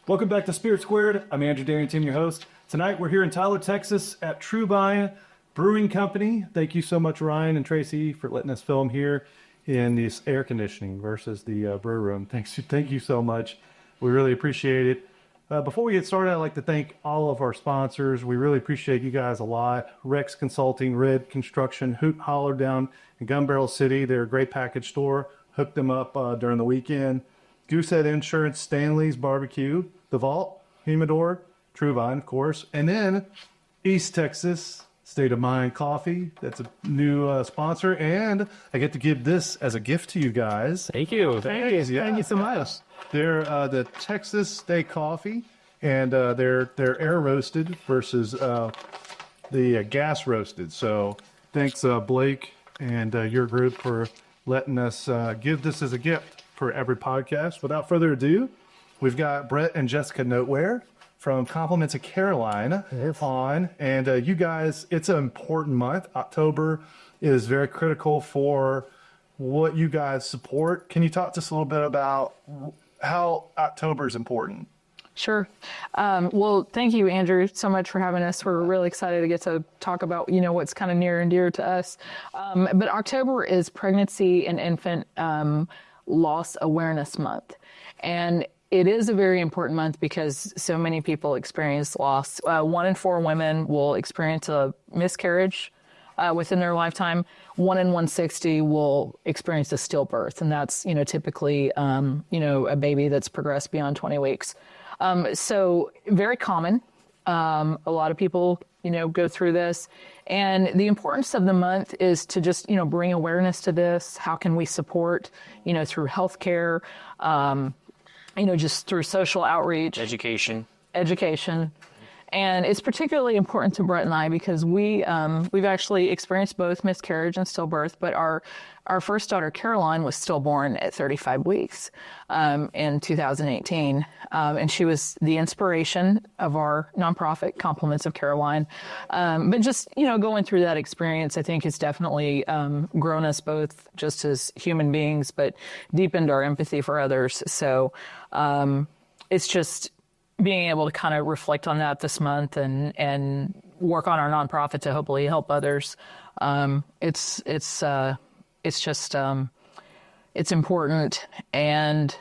Welcome back to Spirit Squared. I'm Andrew Darrington, your host. Tonight we're here in Tyler, Texas at True Brewing Company. Thank you so much, Ryan and Tracy, for letting us film here in this air conditioning versus the brew room. Thank you so much. We really appreciate it. Before we get started, I'd like to thank all of our sponsors. We really appreciate you guys a lot. Rex Consulting, Red Construction, Holler down in Gun Barrel City. They're a great package store. Hooked them up during the weekend. Goosehead Insurance, Stanley's Barbecue, The Vault, Humidor, Truvine, of course. And then East Texas State of Mind Coffee. That's a new sponsor. And I get to give this as a gift to you guys. Thank you. Thank you so much. They're the Texas State Coffee, and they're air roasted versus the gas roasted. So thanks, Blake, and your group for letting us give this as a gift for every podcast. Without further ado, we've got Brett and Jessica Noteware from Compliments of Caroline on. And you guys, it's an important month. October is very critical for what you guys support. Can you talk to us a little bit about how October is important? Sure. Well, thank you, Andrew, so much for having us. We're really excited to get to talk about, what's kind of near and dear to us. But October is Pregnancy and Infant Loss Awareness Month. And it is a very important month because so many people experience loss. 1 in 4 women will experience a miscarriage within their lifetime. 1 in 160 will experience a stillbirth, and that's typically a baby that's progressed beyond 20 weeks. So very common. A lot of people go through this, and the importance of the month is to just bring awareness to this. How can we support through healthcare, just through social outreach, Education. And it's particularly important to Brett and I because we've actually experienced both miscarriage and stillbirth, but our first daughter, Caroline, was stillborn at 35 weeks in 2018. And she was the inspiration of our nonprofit, Compliments of Caroline. But just, going through that experience, I think has definitely grown us both just as human beings, but deepened our empathy for others. So it's just being able to kind of reflect on that this month and work on our nonprofit to hopefully help others. It's important, and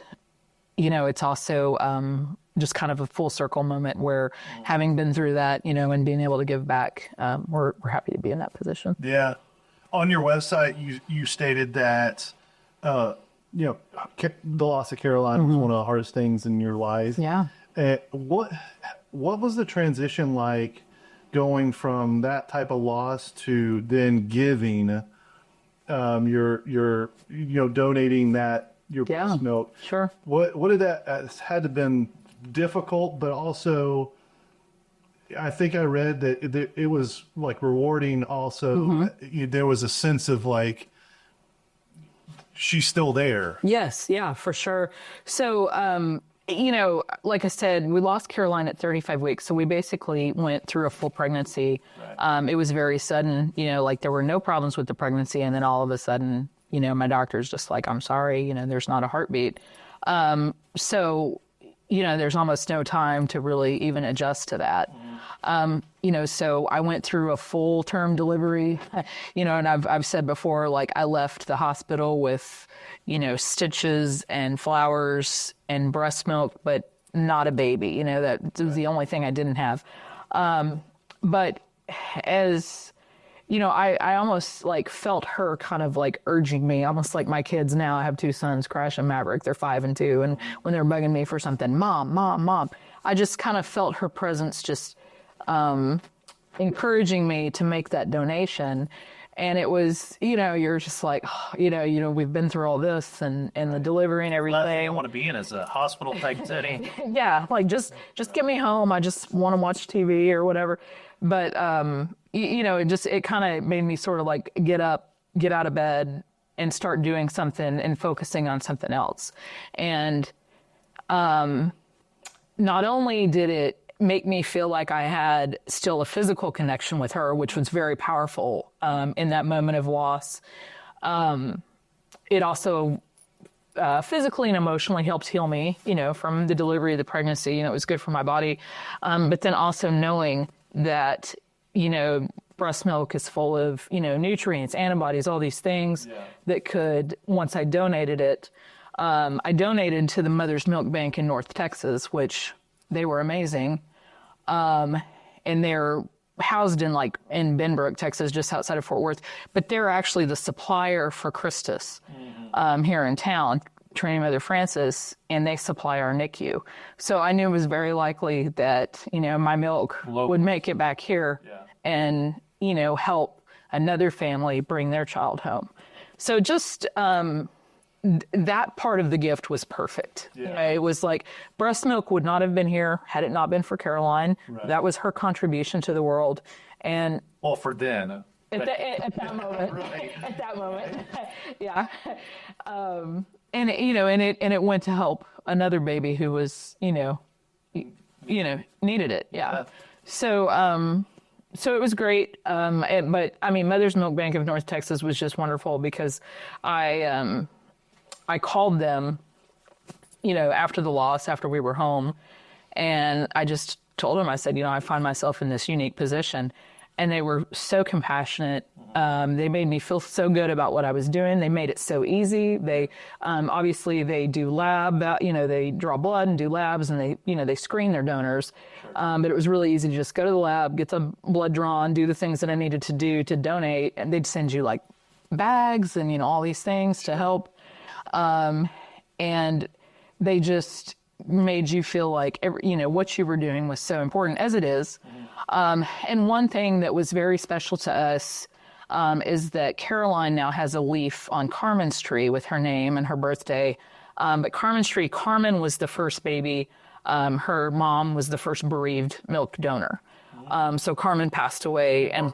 it's also just kind of a full circle moment where, having been through that, and being able to give back, we're happy to be in that position. Yeah. On your website, you stated that the loss of Caroline was one of the hardest things in your life. Yeah. What was the transition like, going from that type of loss to then giving your donating your breast milk? Sure. What did that had to been difficult, but also I think I read that it was like rewarding also. There was a sense of like she's still there. Yes, yeah, for sure. So like I said, we lost Caroline at 35 weeks. So we basically went through a full pregnancy. Right. It was very sudden, like there were no problems with the pregnancy. And then all of a sudden, my doctor's just like, I'm sorry, there's not a heartbeat. So there's almost no time to really even adjust to that. So I went through a full term delivery, and I've said before, like I left the hospital with, stitches and flowers and breast milk, but not a baby, that was the only thing I didn't have. But as, I almost like felt her kind of like urging me, almost like my kids now. I have 2 sons, Crash and Maverick. They're 5 and 2. And when they're bugging me for something, mom, I just kind of felt her presence just encouraging me to make that donation. And it was, you're just like, we've been through all this and the delivery and everything. Last thing I want to be in is a hospital type setting. Yeah, like just get me home. I just want to watch TV or whatever. But it kind of made me sort of like get out of bed and start doing something and focusing on something else. And not only did it make me feel like I had still a physical connection with her, which was very powerful in that moment of loss, it also physically and emotionally helped heal me, from the delivery of the pregnancy. It was good for my body. But then also knowing that, breast milk is full of, nutrients, antibodies, all these things that could, once I donated it, I donated to the Mother's Milk Bank in North Texas, which they were amazing. And they're housed in Benbrook, Texas, just outside of Fort Worth. But they're actually the supplier for Christus here in town, Trinity Mother Francis, and they supply our NICU. So I knew it was very likely that, my milk would make it back here and, help another family bring their child home. So just that part of the gift was perfect. It was like breast milk would not have been here had it not been for Caroline. Right. That was her contribution to the world. And for then. At that moment. Right. At that moment. Yeah. And it went to help another baby who was, needed it. Yeah. So it was great. But Mother's Milk Bank of North Texas was just wonderful because I called them, after the loss, after we were home, and I just told them, I said, I find myself in this unique position. And they were so compassionate. They made me feel so good about what I was doing. They made it so easy. They, obviously they do lab, they draw blood and do labs, and they screen their donors. But it was really easy to just go to the lab, get the blood drawn, do the things that I needed to do to donate. And they'd send you bags and, all these things to help. And they just made you feel like what you were doing was so important, as it is. And one thing that was very special to us is that Caroline now has a leaf on Carmen's tree with her name and her birthday. But Carmen's tree, Carmen was the first baby. Her mom was the first bereaved milk donor. So Carmen passed away in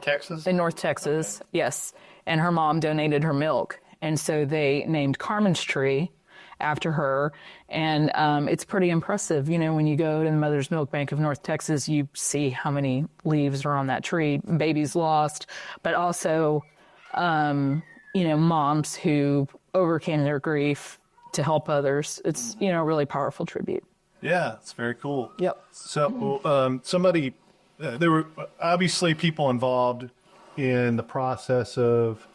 North Texas, okay. Yes. And her mom donated her milk. And so they named Carmen's tree after her. And it's pretty impressive. When you go to the Mother's Milk Bank of North Texas, you see how many leaves are on that tree, babies lost, but also, moms who overcame their grief to help others. It's, a really powerful tribute. Yeah, it's very cool. Yep. So there were obviously people involved in the process of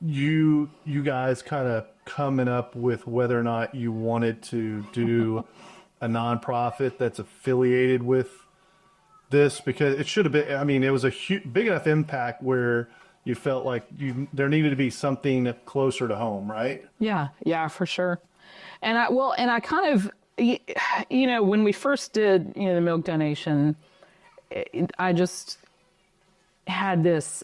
you guys kind of coming up with whether or not you wanted to do a nonprofit that's affiliated with this, because it should have been, it was a big enough impact where you felt like there needed to be something closer to home, right? Yeah, for sure. And I kind of, when we first did, the milk donation, I just had this,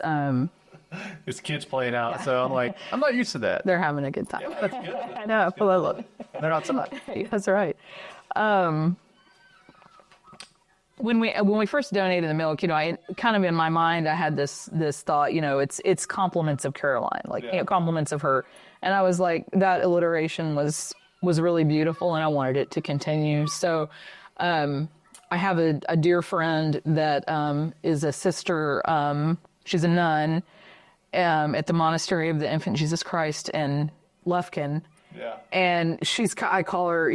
It's kids playing out, so I'm like, I'm not used to that. They're having a good time. Yeah, that's good. I know. Well, look. They're outside. That's right. When we first donated the milk, I kind of in my mind I had this thought, it's compliments of Caroline, compliments of her, and I was like, that alliteration was really beautiful, and I wanted it to continue. So, I have a dear friend that is a sister. She's a nun. At the Monastery of the Infant Jesus Christ in Lufkin. Yeah. And I call her,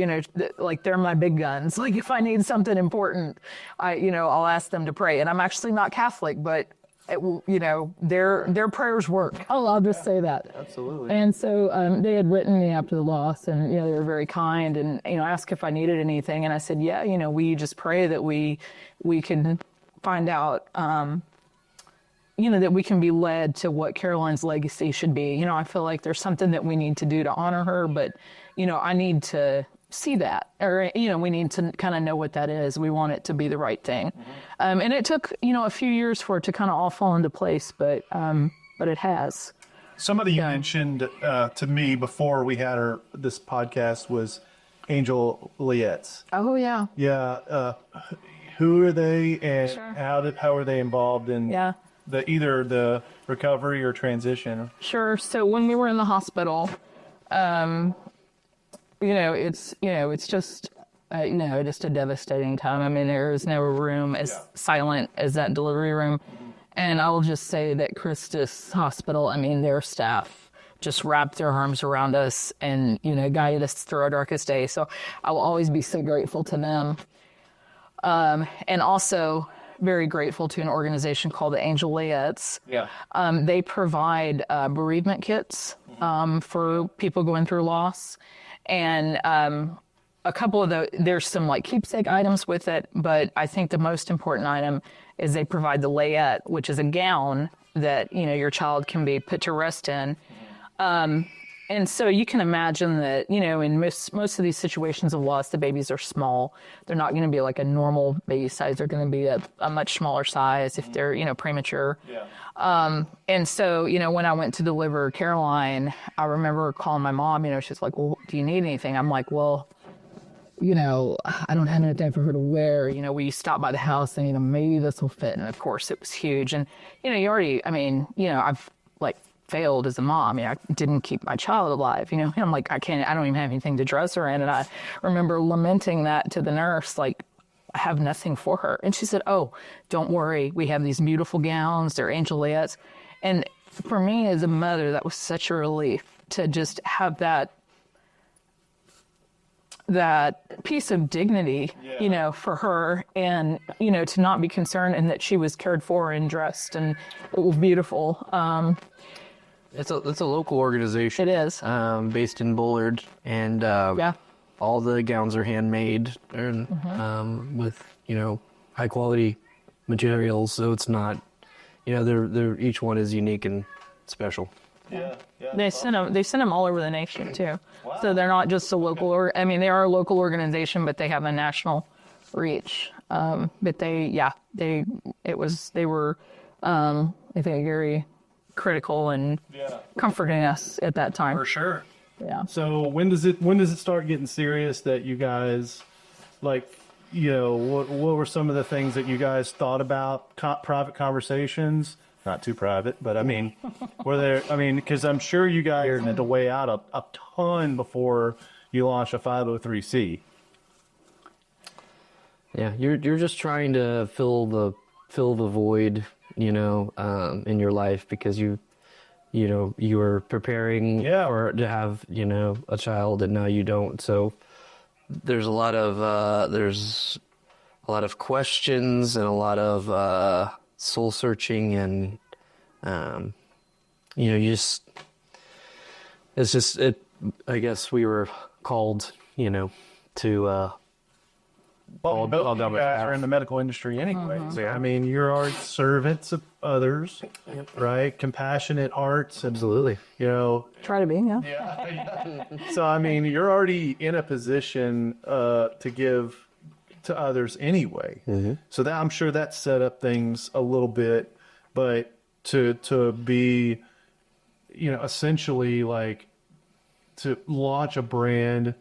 they're my big guns. Like if I need something important, I'll ask them to pray. And I'm actually not Catholic, but their prayers work. I'll just say that. Absolutely. And so they had written me after the loss, and they were very kind, and asked if I needed anything, and I said, yeah, we just pray that we can find out. That we can be led to what Caroline's legacy should be. I feel like there's something that we need to do to honor her, but, I need to see that, or, we need to kind of know what that is. We want it to be the right thing. Mm-hmm. And it took, a few years for it to kind of all fall into place, but it has. Somebody you mentioned to me before we had this podcast was Angel Lietz. Oh, yeah. Yeah. Who are they, and Sure. how are they involved in either the recovery or transition? Sure. So when we were in the hospital, it's just a devastating time. There is no room as silent as that delivery room. And I will just say that Christus Hospital, their staff just wrapped their arms around us and, guided us through our darkest day. So I will always be so grateful to them. And also very grateful to an organization called the Angel Layettes. Yeah. They provide bereavement kits for people going through loss. And a couple of there's some like keepsake items with it, but I think the most important item is they provide the layette, which is a gown that, your child can be put to rest in. And so you can imagine that, in most of these situations of loss, the babies are small. They're not going to be like a normal baby size. They're going to be a much smaller size if they're, premature. Yeah. And so, when I went to deliver Caroline, I remember calling my mom, she's like, well, do you need anything? I'm like, well, I don't have anything for her to wear. We stopped by the house and, maybe this will fit. And of course it was huge. And, I've like failed as a mom. I didn't keep my child alive, I'm like, I don't even have anything to dress her in. And I remember lamenting that to the nurse, like, I have nothing for her. And she said, oh, don't worry. We have these beautiful gowns. They're Angel Layettes. And for me as a mother, that was such a relief to just have that piece of dignity, for her and, to not be concerned and that she was cared for and dressed and it was beautiful. It's a local organization. It is. Based in Bullard, and all the gowns are handmade and with high quality materials. So it's not, they're each one is unique and special. Yeah. They send them all over the nation too. Wow. So they're not just a local they are a local organization, but they have a national reach. But they were I think very critical and comforting us at that time. For sure. Yeah. So when does it start getting serious that you guys, like, what were some of the things that you guys thought about, private conversations? Not too private, but were there, because I'm sure you guys had to weigh out a ton before you launch a 503c. Yeah, you're just trying to fill the void, in your life because you were preparing to have, a child and now you don't. So there's a lot of questions and a lot of soul searching and I guess we were called, to Well, both of you guys are in the medical industry anyway. So, you're already servants of others, right? Compassionate hearts. And, absolutely. Try to be, yeah. So, you're already in a position to give to others anyway. Mm-hmm. So that I'm sure that set up things a little bit, but to be, essentially like to launch a brand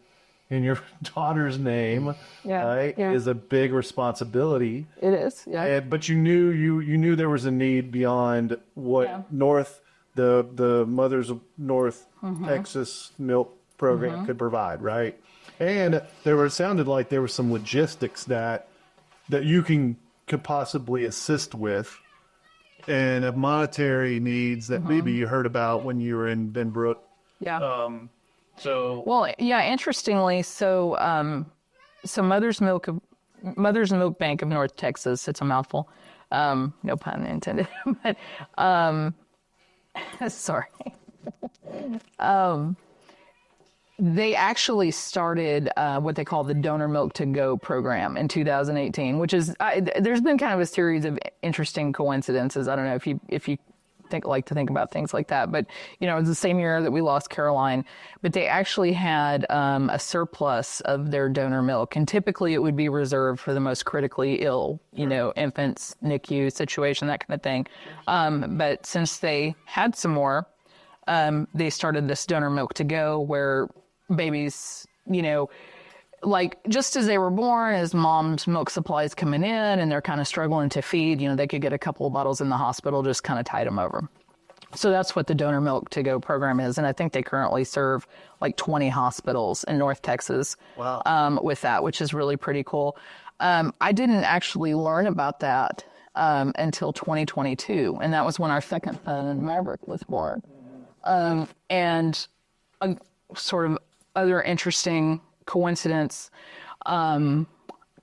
in your daughter's name, is a big responsibility. It is, yeah. But you knew there was a need beyond what the Mothers of North Texas Milk Program could provide, right? And sounded like there were some logistics that you could possibly assist with, and of monetary needs that maybe you heard about when you were in Benbrook. Yeah. Interestingly, so Mother's Milk Bank of North Texas, it's a mouthful. No pun intended. But sorry. They actually started what they call the Donor Milk to Go program in 2018, which is there's been kind of a series of interesting coincidences. I don't know if you like to think about things like that, but it was the same year that we lost Caroline, but they actually had a surplus of their donor milk, and typically it would be reserved for the most critically ill, infants, NICU situation, that kind of thing. But since they had some more, they started this Donor Milk to Go where babies, like just as they were born, as mom's milk supply is coming in and they're kind of struggling to feed, they could get a couple of bottles in the hospital, just kind of tide them over. So that's what the Donor Milk to Go program is. And I think they currently serve like 20 hospitals in North Texas. Wow. With that, which is really pretty cool. I didn't actually learn about that until 2022. And that was when our second son, Maverick, was born. And a sort of other interesting coincidence,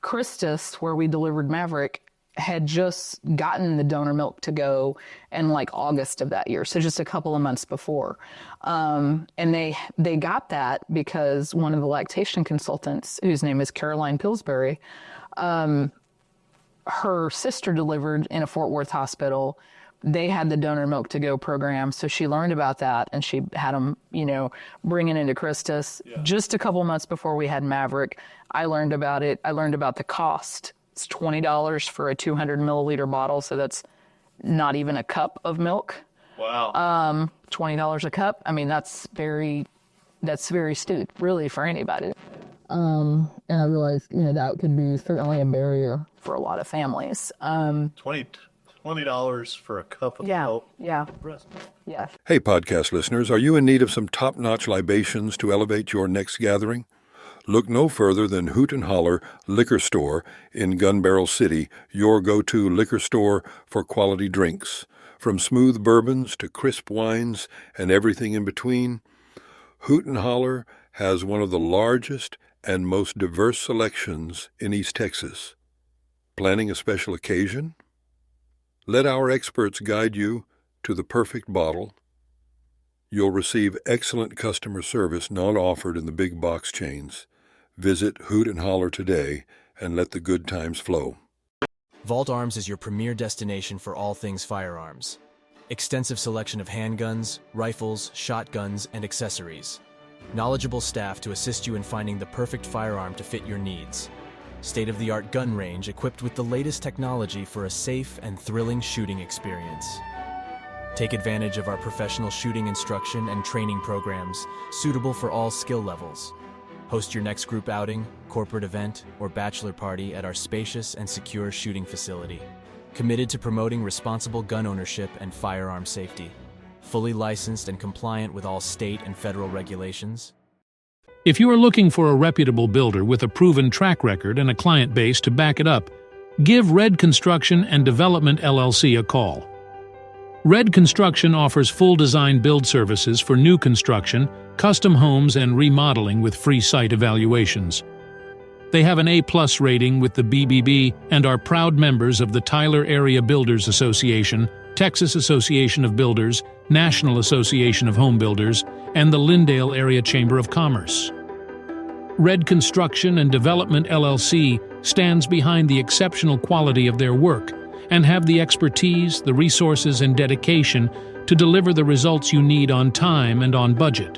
Christus, where we delivered Maverick, had just gotten the donor milk to go in like August of that year, so just a couple of months before. And they got that because one of the lactation consultants, whose name is Caroline Pillsbury, her sister delivered in a Fort Worth hospital. They had the donor milk to go program, so she learned about that, and she had them, bring it into Christus. Just a couple months before we had Maverick, I learned about it. I learned about the cost. It's $20 for a 200 milliliter bottle, so that's not even a cup of milk. Wow. $20 a cup. I mean, that's very steep, really, for anybody. And I realized, that could be certainly a barrier for a lot of families. $20 for a cup of milk. Yeah. Breast milk. Yeah. Hey, podcast listeners, are you in need of some top-notch libations to elevate your next gathering? Look no further than Hootin' Holler Liquor Store in Gun Barrel City, your go-to liquor store for quality drinks. From smooth bourbons to crisp wines and everything in between, Hootin' Holler has one of the largest and most diverse selections in East Texas. Planning a special occasion? Let our experts guide you to the perfect bottle. You'll receive excellent customer service not offered in the big box chains. Visit Hootin' Holler today and let the good times flow. Vault Arms is your premier destination for all things firearms. Extensive selection of handguns, rifles, shotguns, and accessories. Knowledgeable staff to assist you in finding the perfect firearm to fit your needs. State-of-the-art gun range equipped with the latest technology for a safe and thrilling shooting experience. Take advantage of our professional shooting instruction and training programs suitable for all skill levels. Host your next group outing, corporate event, or bachelor party at our spacious and secure shooting facility. Committed to promoting responsible gun ownership and firearm safety. Fully licensed and compliant with all state and federal regulations. If you are looking for a reputable builder with a proven track record and a client base to back it up, give Red Construction and Development LLC a call. Red Construction offers full design build services for new construction, custom homes, and remodeling with free site evaluations. They have an A+ rating with the BBB and are proud members of the Tyler Area Builders Association, Texas Association of Builders, National Association of Home Builders, and the Lindale Area Chamber of Commerce. Red Construction and Development LLC stands behind the exceptional quality of their work and have the expertise, the resources, and dedication to deliver the results you need on time and on budget.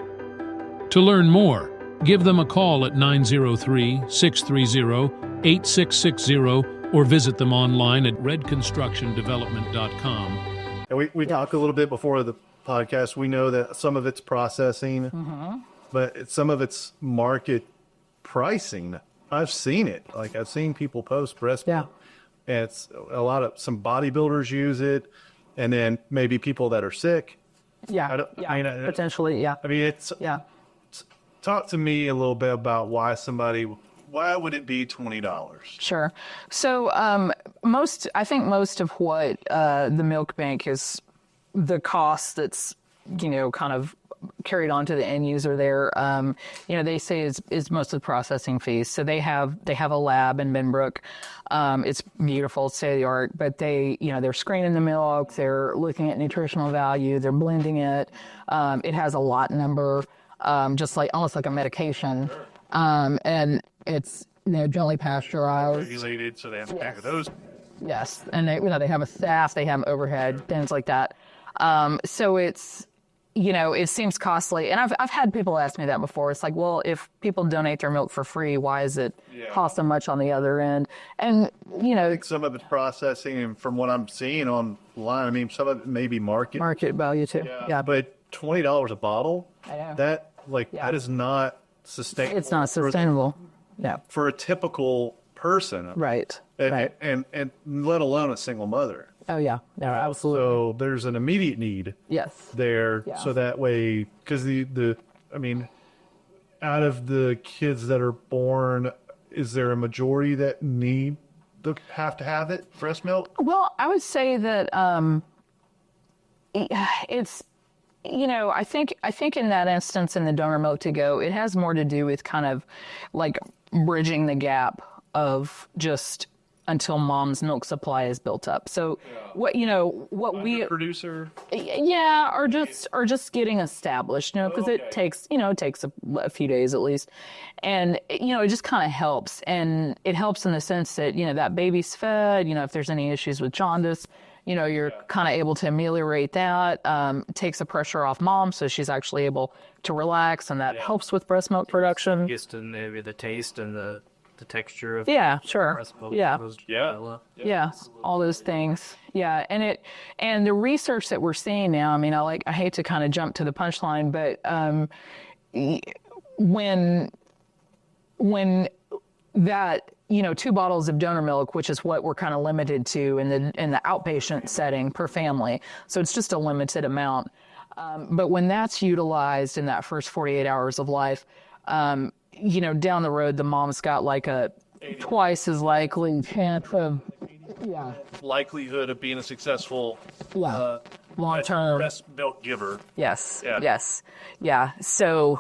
To learn more, give them a call at 903-630-8660 or visit them online at redconstructiondevelopment.com. And we talked a little bit before the podcast. We know that some of it's processing, but some of it's market pricing. I've seen it. Like, I've seen people post breast milk. And it's some bodybuilders use it, and then maybe people that are sick. Potentially. I mean, talk to me a little bit about why would it be $20? Sure. So I think most of what the milk bank is, the cost that's, kind of carried on to the end user there, they say is mostly processing fees. So they have a lab in Benbrook. It's beautiful, state of the art, but they're screening the milk, they're looking at nutritional value, they're blending it. It has a lot number, just like almost like a medication. And it's gently pasteurized. Regulated, so they have to pack those. Yes, and they have a staff, they have overhead, things like that. So it's, it seems costly. And I've had people ask me that before. It's like, well, if people donate their milk for free, why is it cost so much on the other end? And, I think some of it's processing, and from what I'm seeing online, I mean, some of it may be market value too. Yeah. But $20 a bottle, I know. that is not sustainable. It's not sustainable. For a typical person. Right. And let alone a single mother. Oh, yeah. No, absolutely. So there's an immediate need there. Yeah. So that way, because out of the kids that are born, is there a majority that have to have it, breast milk? Well, I would say that it's I think in that instance, in the donor milk to go, it has more to do with kind of like bridging the gap of just until mom's milk supply is built up. So what we Producer. yeah, or just getting established, because it takes a few days at least, and it just kind of helps, and it helps in the sense that that baby's fed. If there's any issues with jaundice, you're kind of able to ameliorate that. It takes the pressure off mom, so she's actually able to relax, and that helps with breast milk production. Just in maybe the taste and the texture of Yeah, sure. breast milk. Yeah. Yeah. All those things. Yeah, and the research that we're seeing now. I mean, I hate to kind of jump to the punchline, but when that 2 bottles of donor milk, which is what we're kind of limited to in the outpatient setting per family, so it's just a limited amount. But when that's utilized in that first 48 hours of life, down the road, the mom's got like a twice as likely chance of, Likelihood of being a successful long-term breast milk giver. Yes. Yeah. Yes. Yeah. So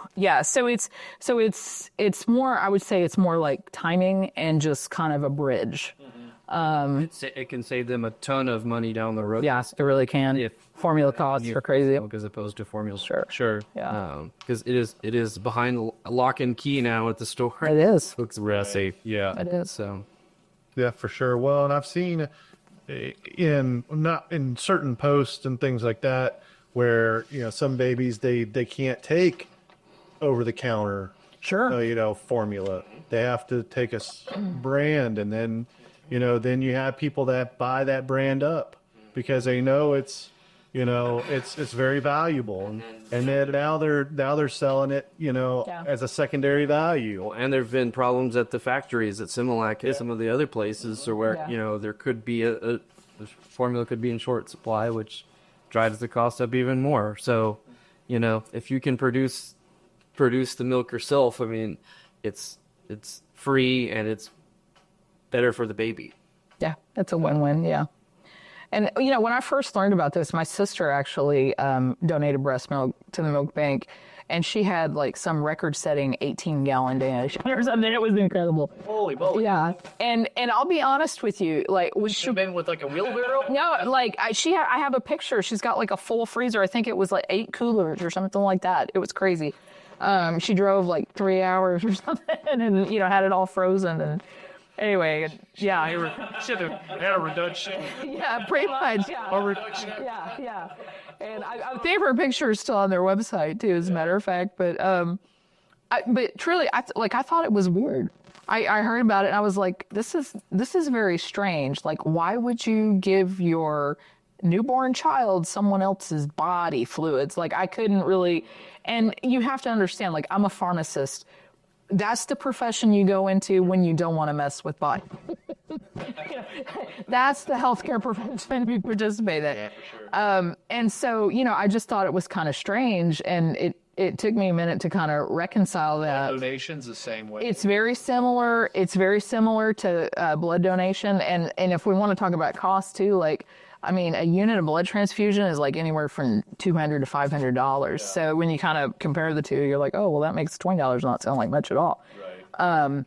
it's more, I would say it's more like timing and just kind of a bridge. It can save them a ton of money down the road. Yes, it really can. If Formula costs are crazy. as opposed to formula. Sure. Yeah. Because it is behind lock and key now at the store. It is. Looks real safe. Yeah. It is. So Yeah, for sure. Well, and I've seen in certain posts and things like that where some babies they can't take over the counter Sure. formula. They have to take a brand, and then then you have people that buy that brand up because they know it's it's very valuable, and then now they're selling it as a secondary value. and there have been problems at the factories at Similac and some of the other places, or where there could be the formula could be in short supply, which drives the cost up even more. So, if you can produce the milk yourself, I mean, it's free and it's better for the baby. Yeah, it's a win-win. Yeah. And, when I first learned about this, my sister actually donated breast milk to the milk bank, and she had like some record-setting 18-gallon donation or something. It was incredible. Holy moly! Yeah, and I'll be honest with you, like, was she Been with like a wheelbarrow? No, like I have a picture. She's got like a full freezer. I think it was like 8 coolers or something like that. It was crazy. She drove like 3 hours or something, and had it all frozen. And anyway, yeah, Should have had a reduction. yeah, pretty much. Yeah. A reduction. Yeah. And I think her picture is still on their website too, as a matter of fact. But but truly, I thought it was weird. I heard about it and I was like, this is very strange. Like, why would you give your newborn child someone else's body fluids? Like, I couldn't really. And you have to understand, like, I'm a pharmacist. That's the profession you go into when you don't want to mess with body. That's the healthcare profession you participate in. Yeah, for sure. And so, I just thought it was kind of strange, and it took me a minute to kind of reconcile that. Donations the same way. It's very similar. It's very similar to blood donation, and if we want to talk about cost too, like, I mean, a unit of blood transfusion is like anywhere from $200 to $500. Yeah. So when you kind of compare the two, you're like, oh, well, that makes $20 not sound like much at all. Right.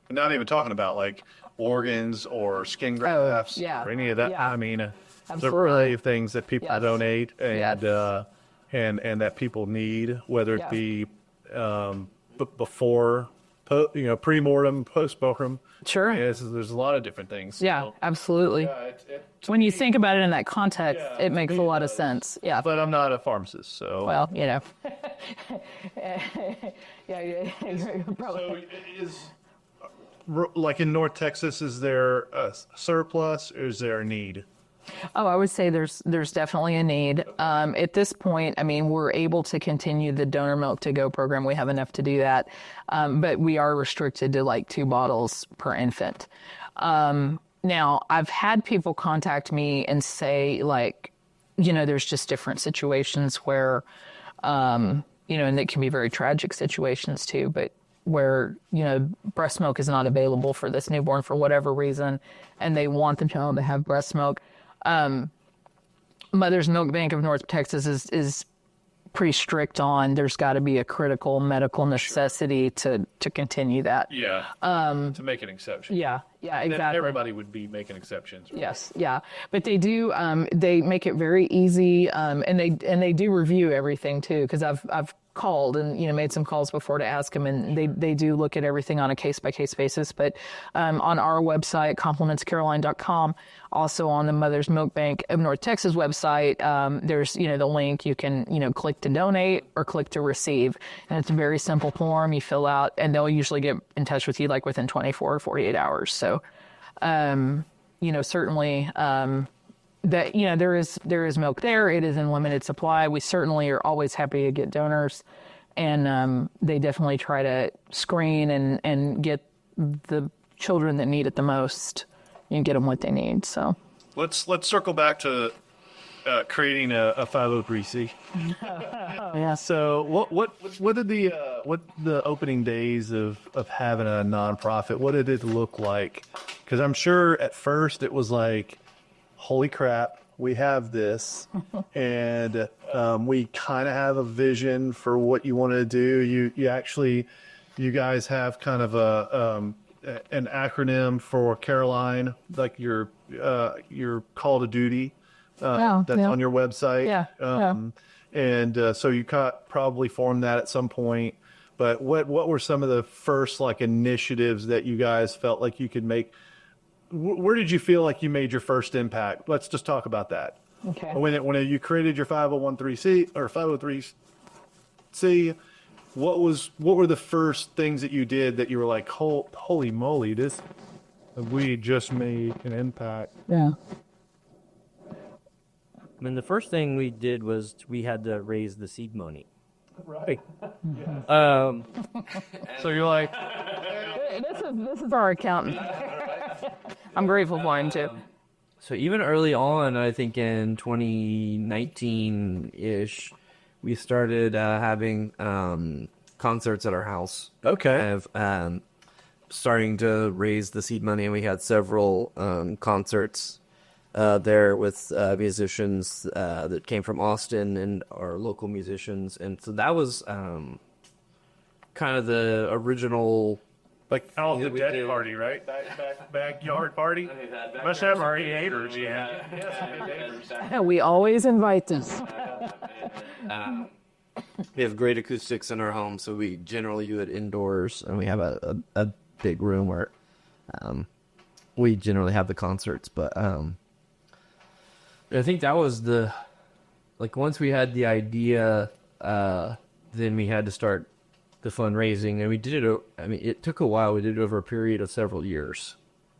Not even talking about like organs or skin grafts or any of that. Yeah. I mean, there Absolutely. are plenty of things that people Yes. donate and Yes. and that people need, whether it be before, pre-mortem, post-mortem. Sure. Yeah, there's a lot of different things. Yeah, So, absolutely. When you think about it in that context, it makes a lot of sense. Yeah. But I'm not a pharmacist, so. Well, yeah, you're probably. So like in North Texas, is there a surplus or is there a need? Oh, I would say there's definitely a need. At this point, I mean, we're able to continue the donor milk to go program. We have enough to do that, but we are restricted to like 2 bottles per infant. Now, I've had people contact me and say, like, there's just different situations where, and it can be very tragic situations too, but where, breast milk is not available for this newborn for whatever reason, and they want the child to have breast milk. Mother's Milk Bank of North Texas is pretty strict on. There's got to be a critical medical necessity to continue that. Yeah. To make an exception. Yeah, Then exactly. everybody would be making exceptions. Right? Yes, yeah, but they do. They make it very easy, and they do review everything too. Because I've called and made some calls before to ask them, and they do look at everything on a case by case basis. But on our website, complimentscaroline.com, also on the Mother's Milk Bank of North Texas website, there's the link. You can click to donate or click to receive, and it's a very simple form you fill out, and they'll usually get in touch with you like within 24 or 48 hours. So, certainly. That there is milk there. It is in limited supply. We certainly are always happy to get donors, and they definitely try to screen and get the children that need it the most and get them what they need. So Let's circle back to creating a 503c. yeah. So what did the opening days of having a nonprofit? What did it look like? Because I'm sure at first it was like, holy crap, we have this, and we kind of have a vision for what you want to do. You guys have kind of an acronym for Caroline, like your call to duty that's on your website. Yeah. And so you probably formed that at some point. But what were some of the first initiatives that you guys felt like you could make? Where did you feel like you made your first impact? Let's just talk about that. Okay. When you created your 501c or 503c, what were the first things that you did that you were like, holy moly, we just made an impact? Yeah. I mean, the first thing we did was we had to raise the seed money. Right. So you're like, This is our accountant. I'm grateful for him too. So even early on, I think in 2019-ish, we started having concerts at our house. Okay. Starting to raise the seed money, and we had several concerts there with musicians that came from Austin and our local musicians. And so that was kind of the original... Like the dead party, right? Backyard party. Must have radiators, yeah. We always invite them. We have great acoustics in our home, so we generally do it indoors, and we have a big room where we generally have the concerts. But I think that was once we had the idea, then we had to start the fundraising, and we did it. I mean, it took a while. We did it over a period of several years.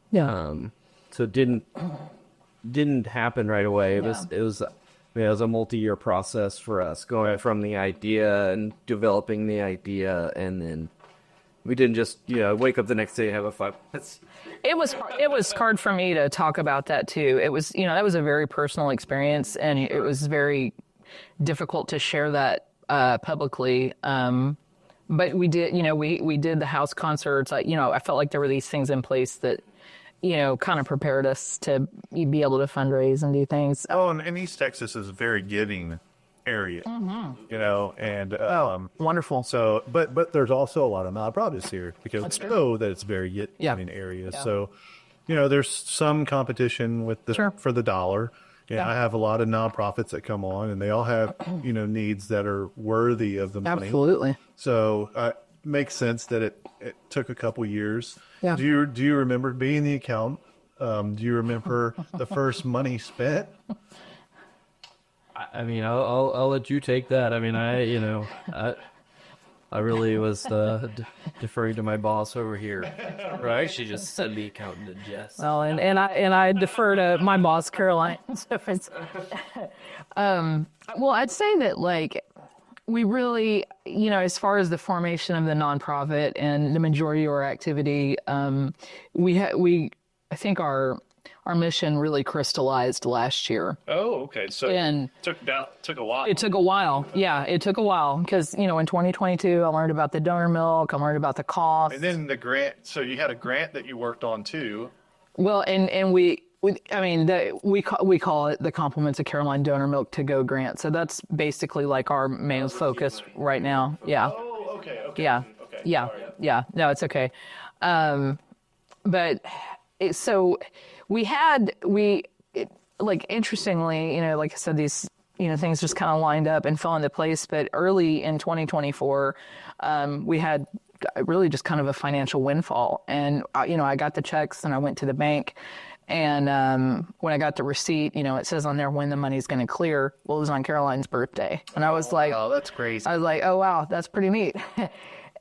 Yeah. So it didn't happen right away. It was a multi-year process for us, going from the idea and developing the idea, and then we didn't just wake up the next day and have a five. It was hard for me to talk about that too. It was that was a very personal experience, and it was very difficult to share that publicly. But we did, we did the house concerts. I felt like there were these things in place that, kind of prepared us to be able to fundraise and do things. Oh, and East Texas is a very giving area, and Wonderful. So, but there's also a lot of nonprofits here because we know that it's very giving area. Yeah. So, there's some competition with for the dollar. Yeah, I have a lot of nonprofits that come on, and they all have needs that are worthy of the money. Absolutely. So it makes sense that it took a couple years. Yeah. Do you remember being the accountant? Do you remember the first money spent? I mean, I'll let you take that. I mean, I really was deferring to my boss over here. Right? She just said the accountant to Jess. Well, and I defer to my boss, Caroline. So well, I'd say that we really, as far as the formation of the nonprofit and the majority of our activity, I think our mission really crystallized last year. Oh, okay. So And took a while. it took a while. Yeah, it took a while because, in 2022, I learned about the donor milk. I learned about the cost. And then the grant. So you had a grant that you worked on too. Well, and we we call it the Compliments of Caroline Donor Milk to Go grant. So that's basically like our main focus right now. Yeah. Oh, okay. Yeah. Okay. Yeah. Yeah. No, it's okay. So like interestingly, like I said, these, things just kind of lined up and fell into place. But early in 2024, we had really just kind of a financial windfall. And, I got the checks and I went to the bank. And when I got the receipt, it says on there when the money's going to clear. Well, it was on Caroline's birthday. And I was like, Oh, that's crazy. I was like, oh, wow, that's pretty neat.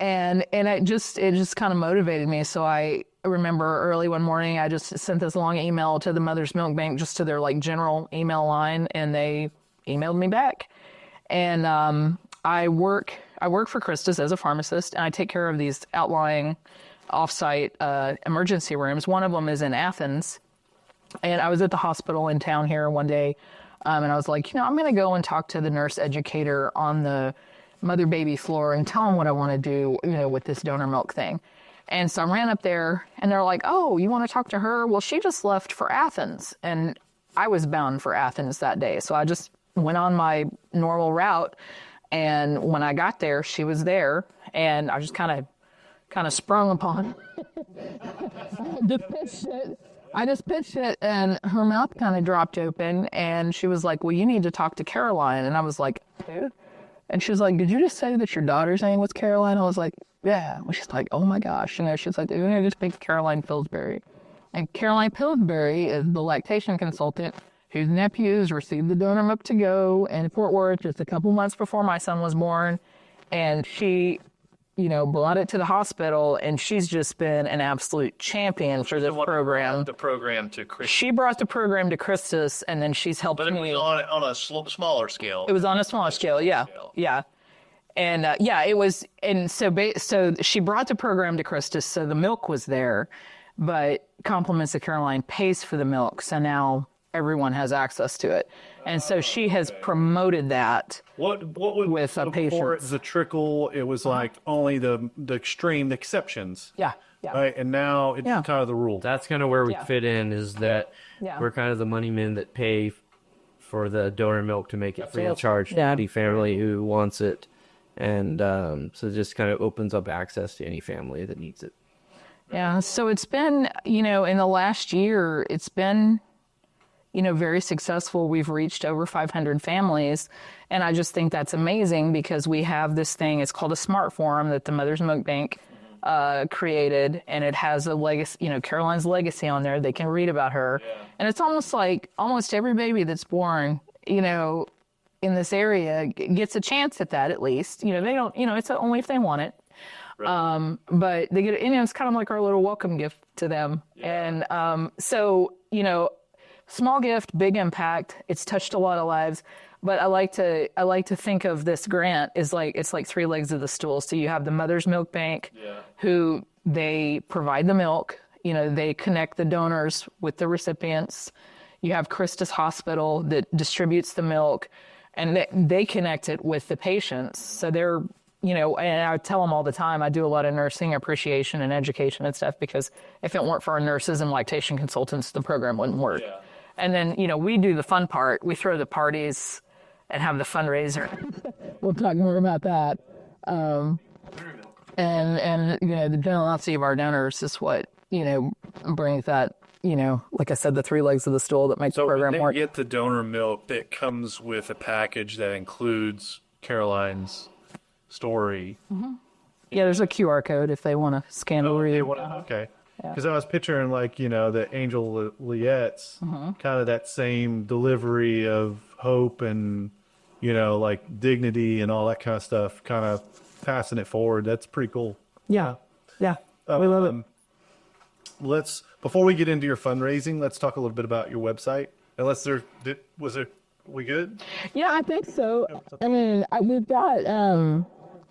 and it just kind of motivated me. So I remember early one morning, I just sent this long email to the Mother's Milk Bank, just to their like general email line, and they emailed me back. And I work for Christus as a pharmacist, and I take care of these outlying off-site emergency rooms. One of them is in Athens, and I was at the hospital in town here one day, and I was like, I'm going to go and talk to the nurse educator on the mother-baby floor and tell them what I want to do, with this donor milk thing. And so I ran up there, and they're like, oh, you want to talk to her? Well, she just left for Athens, and I was bound for Athens that day. So I just went on my normal route, and when I got there, she was there, and I just kind of sprung upon I just pitched it, and her mouth kind of dropped open, and she was like, well, you need to talk to Caroline. And I was like, who? And she was like, did you just say that your daughter's name was Caroline? I was like, yeah. Well, she's like, oh my gosh. She's like, you're going to just pick Caroline Pillsbury. And Caroline Pillsbury is the lactation consultant whose nephews received the donor milk to go in Fort Worth just a couple months before my son was born. And she, brought it to the hospital, and she's just been an absolute champion for this program. The program to Christus. She brought the program to Christus, and then she's helped me. But it was on a smaller scale. It was on a smaller scale, yeah. Yeah. And it was, and so she brought the program to Christus, so the milk was there, but Compliments of Caroline pays for the milk, so now everyone has access to it. And so she has promoted that what with before patients. the trickle, it was like only the extreme, the exceptions. Yeah. Right, and now it's kind of the rule. That's kind of where we fit in, is that we're kind of the money men that pay for the donor milk to make it free of charge to any family who wants it. And so it just kind of opens up access to any family that needs it. Yeah, so it's been, in the last year, it's been, very successful. We've reached over 500 families, and I just think that's amazing because we have this thing, it's called a smart form that the Mother's Milk Bank created, and it has a legacy, Caroline's legacy on there. They can read about her. Yeah. And it's almost like almost every baby that's born, in this area gets a chance at that, at least. They don't, it's only if they want it. Right. But they get, it's kind of like our little welcome gift to them. Yeah. And so, small gift, big impact. It's touched a lot of lives. But I like to think of this grant as it's like three legs of the stool. So you have the Mother's Milk Bank, who they provide the milk. They connect the donors with the recipients. You have Christus Hospital that distributes the milk, and they connect it with the patients. So they're, and I tell them all the time, I do a lot of nursing appreciation and education and stuff, because if it weren't for our nurses and lactation consultants, the program wouldn't work. Yeah. And then, we do the fun part. We throw the parties and have the fundraiser. We'll talk more about that. And the generosity of our donors is what, brings that, like I said, the three legs of the stool that makes the program work. So get the donor milk that comes with a package that includes Caroline's story. Mm-hmm. Yeah, there's a QR code if they want to scan over you. Okay. Because I was picturing the Angel Liettes, kind of that same delivery of hope and, dignity and all that kind of stuff, kind of passing it forward. That's pretty cool. Yeah. Yeah. We love it. Before we get into your fundraising, let's talk a little bit about your website. Unless we good? Yeah, I think so. I mean, we've got,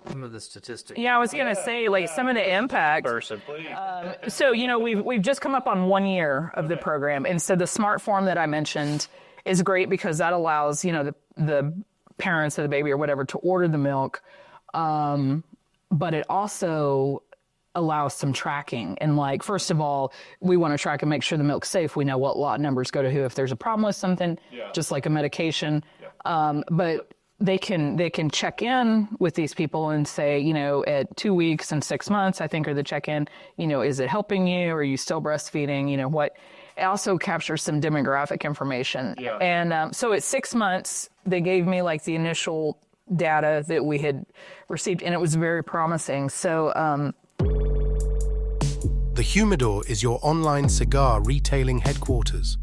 some of the statistics. Yeah, I was going to say, some of the impact. Person, please. So, we've just come up on 1 year of the program. And so the smart form that I mentioned is great because that allows, the parents of the baby or whatever to order the milk. But it also allows some tracking. And like, first of all, we want to track and make sure the milk's safe. We know what lot numbers go to who if there's a problem with something, just like a medication. But they can check in with these people and say, you know, at 2 weeks and 6 months, I think are the check-in, you know, is it helping you? Are you still breastfeeding? You know, what? It also captures some demographic information. And so at 6 months, they gave me like the initial data that we had received, and it was very promising. So the Humidor is your online cigar retailing headquarters.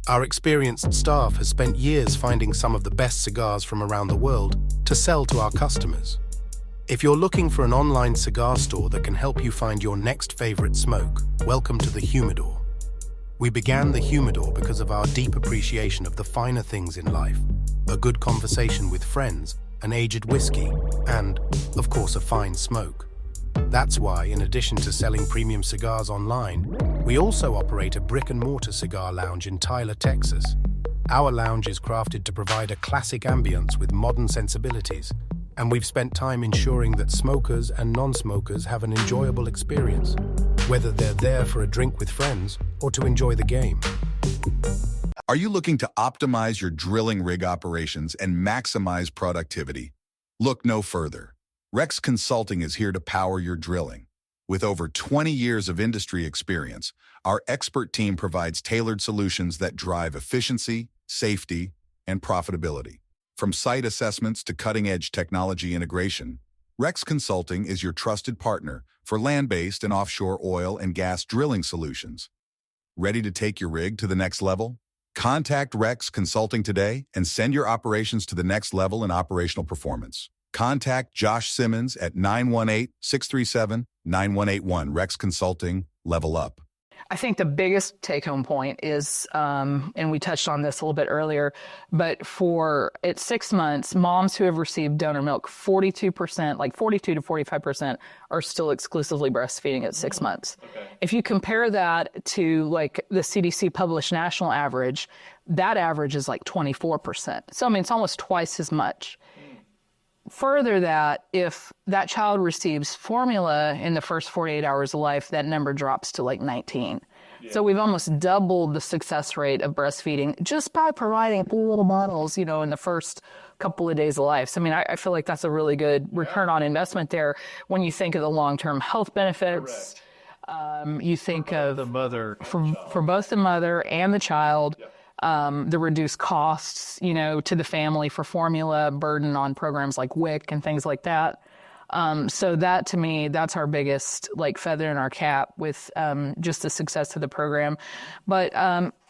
Our experienced staff has spent years finding some of the best cigars from around the world to sell to our customers. If you're looking for an online cigar store that can help you find your next favorite smoke, welcome to the Humidor. We began the Humidor because of our deep appreciation of the finer things in life, a good conversation with friends, an aged whiskey, and, of course, a fine smoke. That's why, in addition to selling premium cigars online, we also operate a brick-and-mortar cigar lounge in Tyler, Texas. Our lounge is crafted to provide a classic ambience with modern sensibilities, and we've spent time ensuring that smokers and non-smokers have an enjoyable experience, whether they're there for a drink with friends or to enjoy the game. Are you looking to optimize your drilling rig operations and maximize productivity? Look no further. Rex Consulting is here to power your drilling. With over 20 years of industry experience, our expert team provides tailored solutions that drive efficiency, safety, and profitability. From site assessments to cutting-edge technology integration, Rex Consulting is your trusted partner for land-based and offshore oil and gas drilling solutions. Ready to take your rig to the next level? Contact Rex Consulting today and send your operations to the next level in operational performance. Contact Josh Simmons at 918-637-9181. Rex Consulting, level up. I think the biggest take-home point is, and we touched on this a little bit earlier, but at 6 months, moms who have received donor milk, 42%, like 42 to 45%, are still exclusively breastfeeding at 6 months. If you compare that to like the CDC published national average, that average is like 24%. So I mean, it's almost twice as much. Further that, if that child receives formula in the first 48 hours of life, that number drops to like 19. So we've almost doubled the success rate of breastfeeding just by providing 4 little bottles, you know, in the first couple of days of life. So, I mean, I feel like that's a really good return on investment there when you think of the long-term health benefits. You think of The mother. for both the mother and the child. The reduced costs, you know, to the family for formula, burden on programs like WIC and things like that. So that, to me, that's our biggest like feather in our cap with just the success of the program. But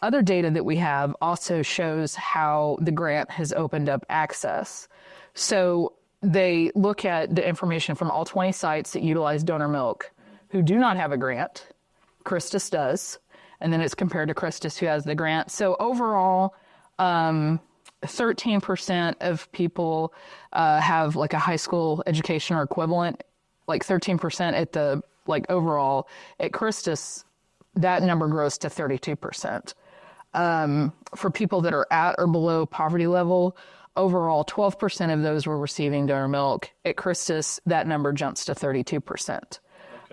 other data that we have also shows how the grant has opened up access. So they look at the information from all 20 sites that utilize donor milk who do not have a grant. Christus does. And then it's compared to Christus, who has the grant. So overall, 13% of people have like a high school education or equivalent, like 13% at the, like overall. At Christus, that number grows to 32%. For people that are at or below poverty level, overall, 12% of those were receiving donor milk. At Christus, that number jumps to 32%.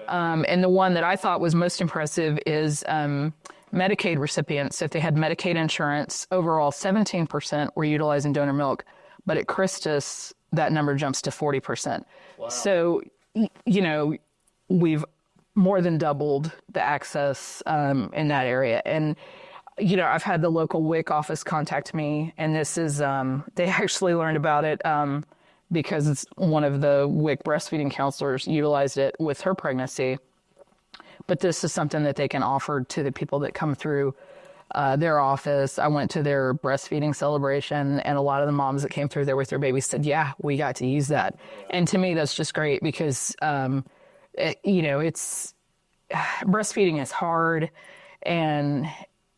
And the one that I thought was most impressive is Medicaid recipients. If they had Medicaid insurance, overall 17% were utilizing donor milk. But at Christus, that number jumps to 40%. Wow. So, you know, we've more than doubled the access in that area. And, you know, I've had the local WIC office contact me, and this is, they actually learned about it because it's one of the WIC breastfeeding counselors utilized it with her pregnancy. But this is something that they can offer to the people that come through their office. I went to their breastfeeding celebration, and a lot of the moms that came through there with their babies said, yeah, we got to use that. And to me, that's just great because, you know, it's breastfeeding is hard. And,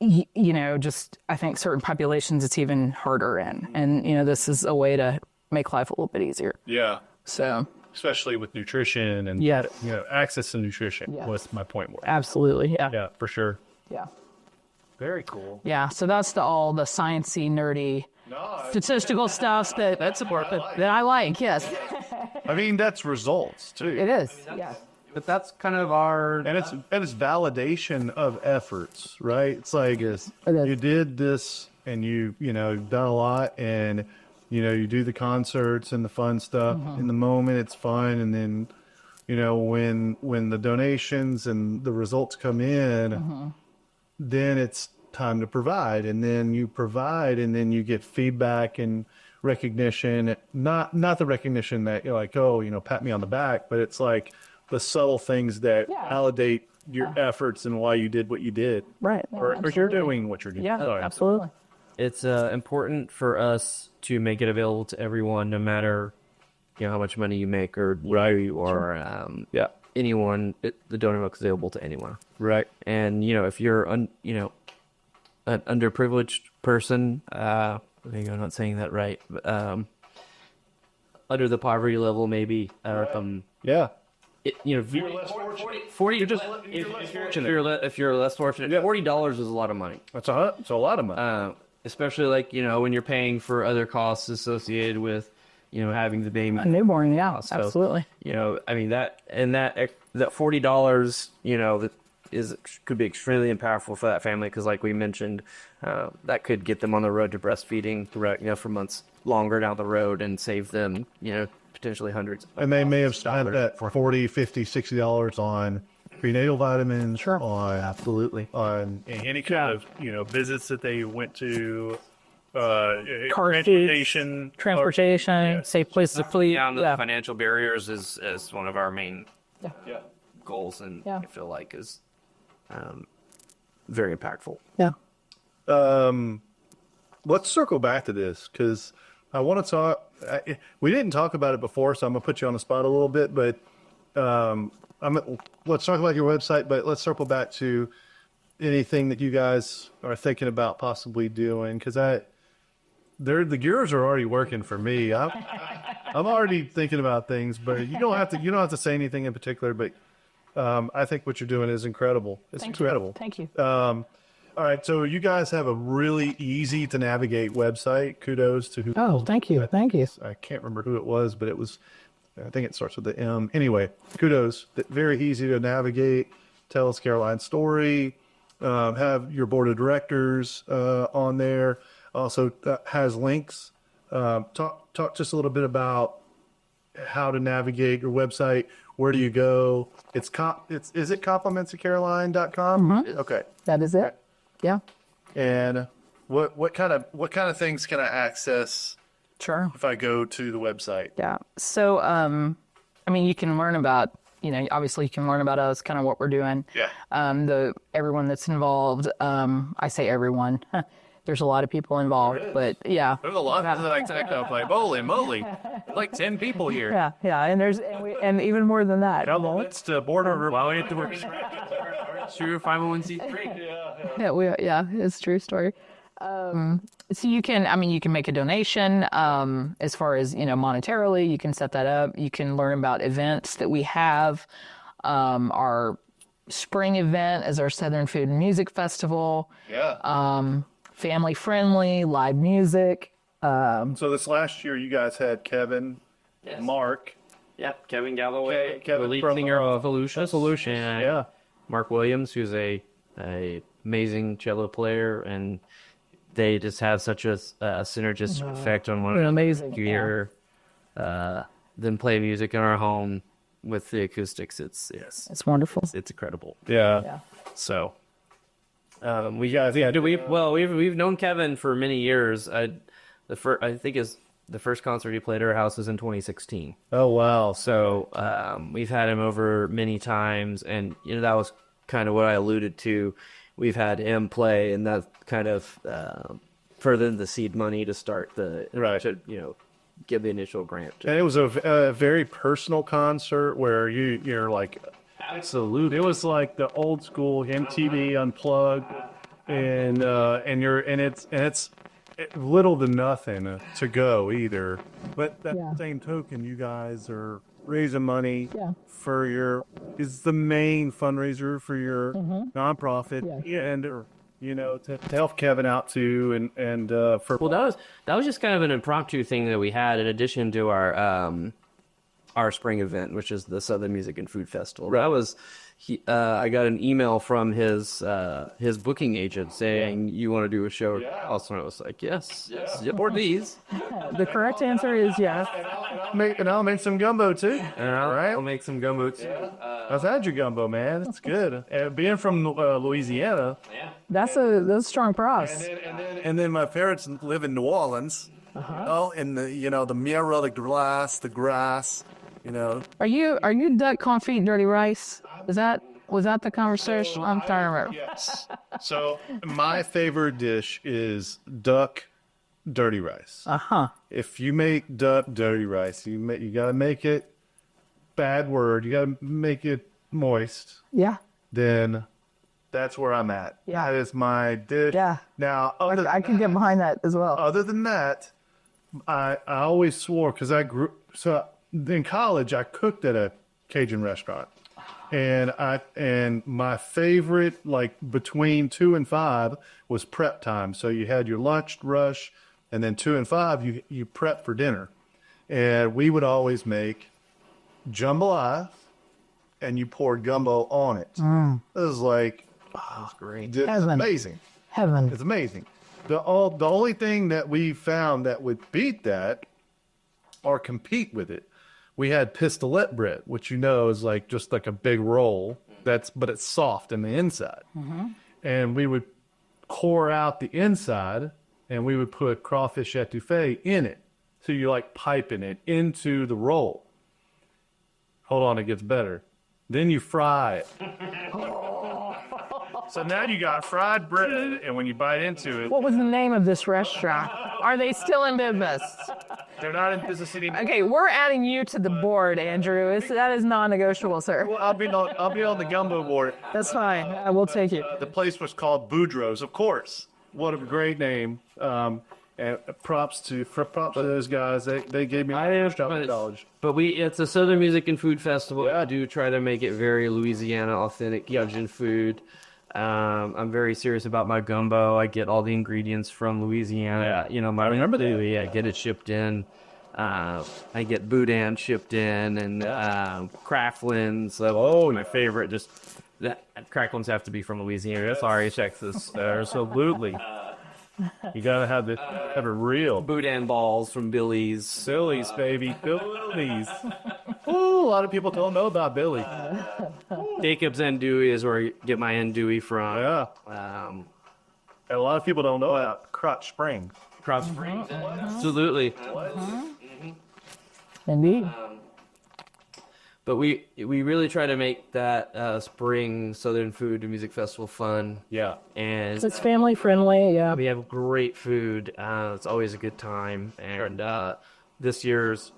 you know, just I think certain populations it's even harder in. And, you know, this is a way to make life a little bit easier. Yeah. So, especially with nutrition and yes, you know, access to nutrition yes, was my point more. Absolutely. Yeah. Yeah, for sure. Yeah. Very cool. Yeah. So that's all the sciencey, nerdy, statistical stuff that I like. Yes. I mean, that's results too. It is. Yeah. but that's kind of our. And it's validation of efforts, right? It's like you did this, and you've done a lot, and you do the concerts and the fun stuff. In the moment, it's fun, and then when the donations and the results come in, then it's time to provide, and then you provide, and then you get feedback and recognition. Not the recognition that you're like, pat me on the back, but it's like the subtle things that validate your efforts and why you did what you did, Right. or you're doing what you're doing. Yeah, Sorry. absolutely. It's important for us to make it available to everyone, no matter how much money you make or where you are. Anyone. The donor book is available to anyone. Right. And if you're an underprivileged person, maybe I'm not saying that right, but under the poverty level, maybe. Yeah. If you're less fortunate, if you're less fortunate, $40 is a lot of money. It's a lot of money. Especially when you're paying for other costs associated with having the baby. A newborn, yeah, So, absolutely. that $40, that could be extremely impactful for that family, because like we mentioned, that could get them on the road to breastfeeding, for months longer down the road, and save them, potentially hundreds. And they may have spent that $40, $50, $60 on prenatal vitamins, on Absolutely. on any kind of visits that they went to, Car transportation, safe places to flee. Down the financial barriers is one of our main goals, and I feel like is very impactful. Yeah. Let's circle back to this, because I want to talk. We didn't talk about it before, so I'm gonna put you on the spot a little bit. But let's talk about your website. But let's circle back to anything that you guys are thinking about possibly doing, because the gears are already working for me. I'm already thinking about things, but you don't have to say anything in particular. But I think what you're doing is incredible. It's incredible. Thank you. All right, so you guys have a really easy to navigate website. Kudos to who. Oh, thank you. Thank you. I can't remember who it was, but it was. I think it starts with the M. Anyway, kudos. Very easy to navigate. Tell us Caroline's story. Have your board of directors on there. Also has links. Talk just a little bit about how to navigate your website. Where do you go? Is it complimentsofcaroline.com? Okay. That is it. Yeah. And what kind of things can I access Sure. if I go to the website? Yeah. So, you can learn about, obviously you can learn about us, kind of what we're doing. Yeah. Everyone that's involved. I say everyone. There's a lot of people involved, but yeah. There's a lot of like holy moly, like 10 people here. Yeah. And even more than that. It's the border. Well, we have to work. True 501c3. Yeah, it's a true story. So you can make a donation, as far as, monetarily, you can set that up. You can learn about events that we have. Our spring event is our Southern Food and Music Festival. Yeah. Family friendly, live music. So this last year, you guys had Kevin, Mark. Yeah, Kevin Galloway, Kevin the lead from, singer of Evolution. Yeah. Mark Williams, who's a amazing cello player, and they just have such a synergistic effect on one Amazing. You hear them play music in our home with the acoustics. It's wonderful. it's incredible. Yeah. So we've known Kevin for many years. I think the first concert he played at our house was in 2016. Oh wow. So we've had him over many times, and that was kind of what I alluded to. We've had him play, and that kind of further the seed money to start to give the initial grant. And it was a very personal concert where you're like, Absolutely. it was like the old school MTV Unplugged, and it's little to nothing to go either. But that same token, you guys are raising money for is the main fundraiser for your nonprofit, and to help Kevin out too, and for Well, that was just kind of an impromptu thing that we had in addition to our our spring event, which is the Southern Music and Food Festival. That was, I got an email from his booking agent saying, "You want to do a show?" Yeah. Also, I was like, "Yes, or these." The correct answer is yes. And I'll make some gumbo too. Right? I'll make some gumbo too. I've had your gumbo, man. It's good. Being from Louisiana. That's a strong price. And then my parents live in New Orleans. And the mirror, the glass, Are you duck confit dirty rice? Was that the conversation? I'm trying to remember. Yes. So my favorite dish is duck dirty rice. If you make duck dirty rice, you gotta make it. Bad word. You gotta make it moist. Yeah. Then that's where I'm at. Yeah. That is my dish. Yeah. Now, I can get behind that as well. other than that, I always swore because in college I cooked at a Cajun restaurant, and my favorite, like between 2 and 5, was prep time. So you had your lunch rush, and then 2 and 5 you prep for dinner, and we would always make jambalaya, and you poured gumbo on it. This is like, That's great. it's Heaven. amazing. Heaven. It's amazing. The only thing that we found that would beat that or compete with it, we had pistolette bread, which is like just like a big roll. But it's soft in the inside. And we would core out the inside, and we would put crawfish etouffee in it. So you're like piping it into the roll. Hold on, it gets better. Then you fry it. So now you got fried bread, and when you bite into it, What was the name of this restaurant? Are they still in business? they're not in business anymore. Okay, we're adding you to the board, Andrew. That is non-negotiable, sir. I'll be on the gumbo board. That's fine. I will take you. The place was called Boudreaux's, of course. What a great name. And props to those guys. They gave me knowledge. But it's a Southern Music and Food Festival. I do try to make it very Louisiana authentic Cajun food. I'm very serious about my gumbo. I get all the ingredients from Louisiana. I remember I get it shipped in. I get boudin shipped in, and cracklin's. My favorite. Just cracklin's have to be from Louisiana. Sorry, Texas. Absolutely. You gotta have it real. Boudin balls from Billy's. Billy's, baby. Billy's. Ooh, a lot of people don't know about Billy. Jacob's andouille is where I get my andouille from. Yeah. And a lot of people don't know about Crotch Springs. Crotch Springs. Absolutely. Indeed. But we really try to make that spring Southern Food and Music Festival fun. Yeah. And It's family friendly, yeah. we have great food. It's always a good time. And this year's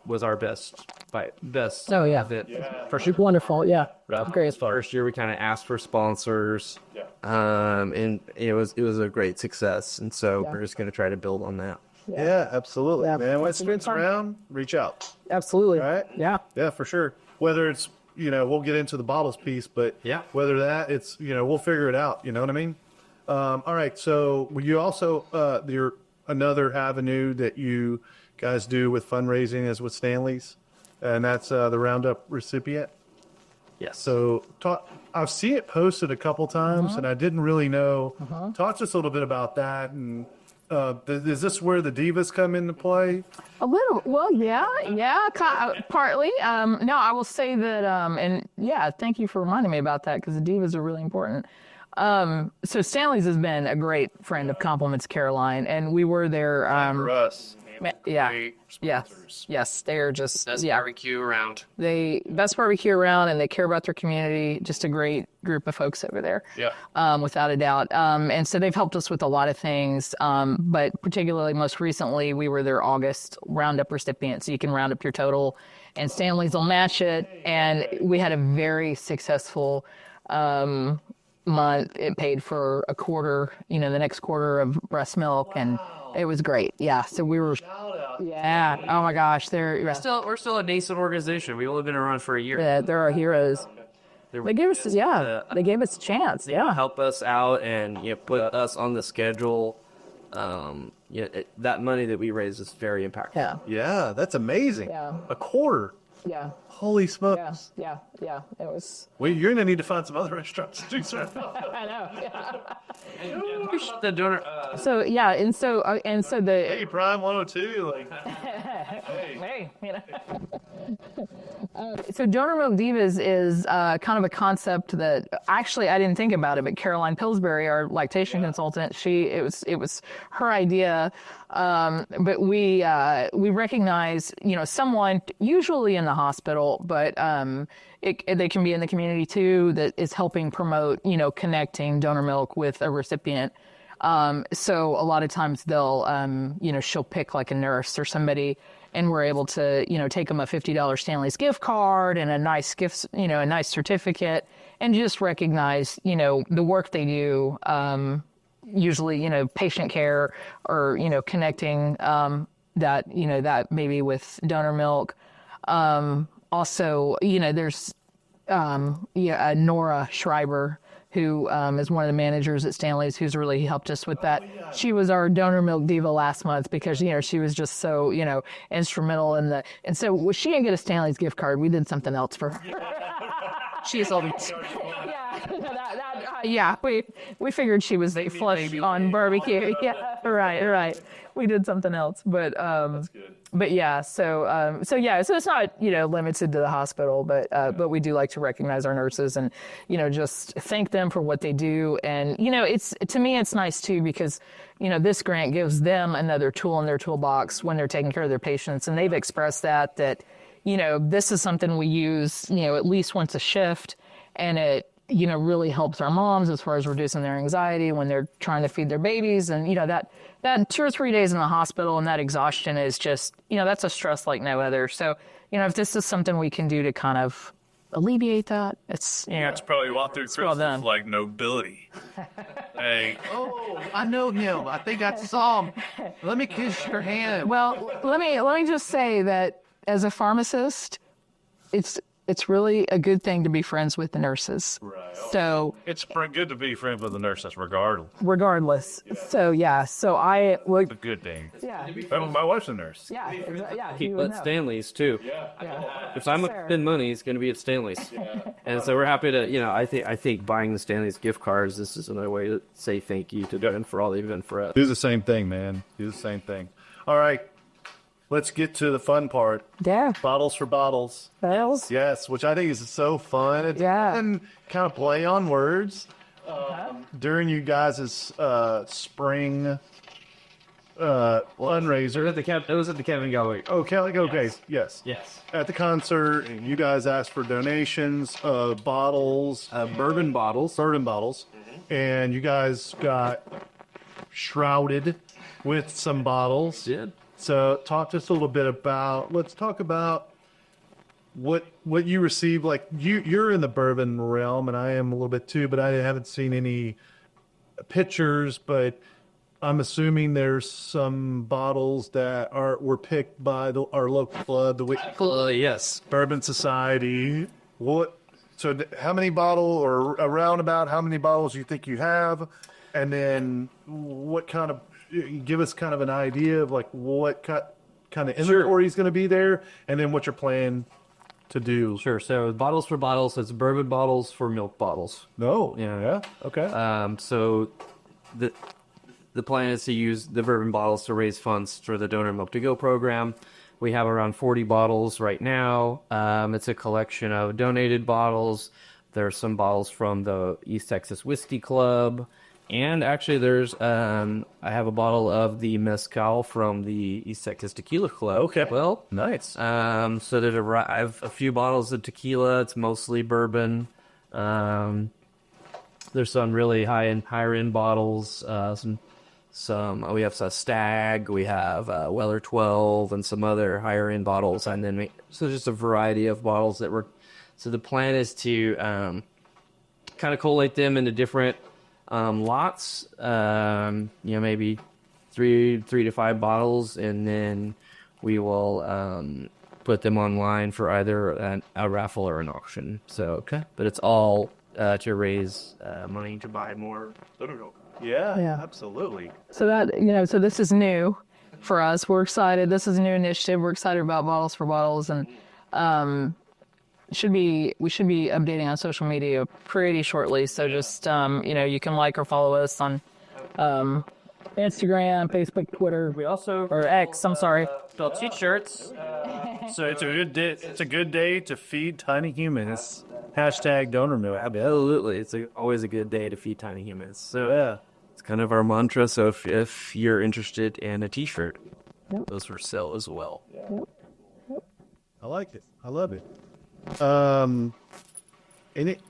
was our best Oh, yeah. event. For sure. Wonderful, yeah. Great. First year we kind of asked for sponsors. And it was a great success. And so we're just going to try to build on that. Yeah, absolutely. Yeah. Man, when it's around, reach out. Absolutely. Right? Yeah. Yeah, for sure. Whether it's, we'll get into the bottles piece, but whether that it's, we'll figure it out. You know what I mean? All right. So you also, you're another avenue that you guys do with fundraising is with Stanley's, and that's the Roundup recipient. Yes. So I've seen it posted a couple times, and I didn't really know. Talk to us a little bit about that. And is this where the divas come into play? A little. Well, yeah, partly. No, I will say that, and yeah, thank you for reminding me about that because the divas are really important. So Stanley's has been a great friend of Compliments Caroline, and we were there. For us. Yes, they're just Barbecue around. They best barbecue around, and they care about their community. Just a great group of folks over there. Without a doubt. And so they've helped us with a lot of things. But particularly most recently, we were their August Roundup recipient. So you can round up your total, and Stanley's will match it. And we had a very successful month. It paid for a quarter, the next quarter of breast milk, and it was great. Yeah. So we were. Yeah. Oh my gosh. We're still a nascent organization. We've only been around for a year. Yeah, they're our heroes. They gave us, they gave us a chance. Yeah. Help us out and put us on the schedule. that money that we raise is very impactful. Yeah. Yeah, that's amazing. Yeah. A quarter. Yeah. Holy Yeah. smokes. Yeah. Yeah. It was. Well, you're going to need to find some other restaurants to do so. I know. Yeah. The donor. So yeah, and so the Hey, Prime 102. Like, hey, you know. So donor milk divas is kind of a concept that actually I didn't think about it, but Caroline Pillsbury, our lactation consultant, it was her idea. But we recognize, someone usually in the hospital, but they can be in the community too, that is helping promote, connecting donor milk with a recipient. So a lot of times they'll, she'll pick like a nurse or somebody, and we're able to, take them a $50 Stanley's gift card and a nice gift, a nice certificate, and just recognize, the work they do, usually, patient care or, connecting, that maybe with donor milk. Also, there's, Nora Schreiber, who is one of the managers at Stanley's, who's really helped us with that. She was our donor milk diva last month because, she was just so, instrumental in the, and so she didn't get a Stanley's gift card. We did something else for her. She's always, we figured she was flush on barbecue. Yeah, right. We did something else, but, but yeah, so it's not, limited to the hospital, but we do like to recognize our nurses and, just thank them for what they do. And, to me, it's nice too, because, this grant gives them another tool in their toolbox when they're taking care of their patients. And they've expressed that, this is something we use, at least once a shift, and it, really helps our moms as far as reducing their anxiety when they're trying to feed their babies. And, that 2 or 3 days in the hospital and that exhaustion is just, that's a stress like no other. So, if this is something we can do to kind of alleviate that, it's, It's probably walk through well Christmas done. like nobility. Hey, Oh, I know him. I think I saw him. Let me kiss your hand. well, let me just say that as a pharmacist, it's really a good thing to be friends with the nurses. Right. So It's good to be friends with the nurses regardless. So I It's a good thing. Yeah. My wife's a nurse. Yeah. Yeah. He you would at know. Stanley's too. Yeah. If I'm gonna spend money, it's gonna be at Stanley's. And so we're happy to, I think buying the Stanley's gift cards, this is another way to say thank you to them for all they've done for us. do the same thing, man. Do the same thing. All right. Let's get to the fun part. Yeah. Bottles for bottles. Bells. Yes, which I think is so fun. It's Yeah. fun kind of play on words. During you guys' spring fundraiser. It was at the Kevin Galloway. Oh, okay. Yes. Yes. At the concert, you guys asked for donations of bottles, Bourbon bottles. and you guys got shrouded with some bottles. Did. So talk to us a little bit about, let's talk about what you received. Like you're in the bourbon realm, and I am a little bit too, but I haven't seen any pictures, but I'm assuming there's some bottles that were picked by our local club, the Yes. Bourbon Society. How many bottles, or around about how many bottles you think you have, and then what kind of, give us kind of an idea of like what kind of inventory is going to be there, and then what you're planning to do. Sure. So bottles for bottles, it's bourbon bottles for milk bottles. No. Yeah. Okay. So the plan is to use the bourbon bottles to raise funds for the Donor Milk to Go program. We have around 40 bottles right now. It's a collection of donated bottles. There's some bottles from the East Texas Whiskey Club. And actually there's, I have a bottle of the mezcal from the East Texas Tequila Club. Okay. Well, Nice. so I have a few bottles of tequila. It's mostly bourbon. There's some really higher end bottles. Some we have some Stag. We have Weller 12 and some other higher end bottles. And then so just a variety of bottles that were. So the plan is to kind of collate them into different lots. Maybe three to 5 bottles, and then we will put them online for either a raffle or an auction. So, but it's all to raise money to buy more. Yeah. Absolutely. So that, so this is new for us. We're excited. This is a new initiative. We're excited about Bottles for Bottles, and we should be updating on social media pretty shortly. So just, you can like or follow us on Instagram, Facebook, Twitter. We also or X. I'm sorry. sell t-shirts. So it's a good day. It's a good day to feed tiny humans. Hashtag donor milk. Absolutely. It's always a good day to feed tiny humans. So Yeah. it's kind of our mantra. So if you're interested in a t-shirt, Yep. those for sale as well. I like it. I love it.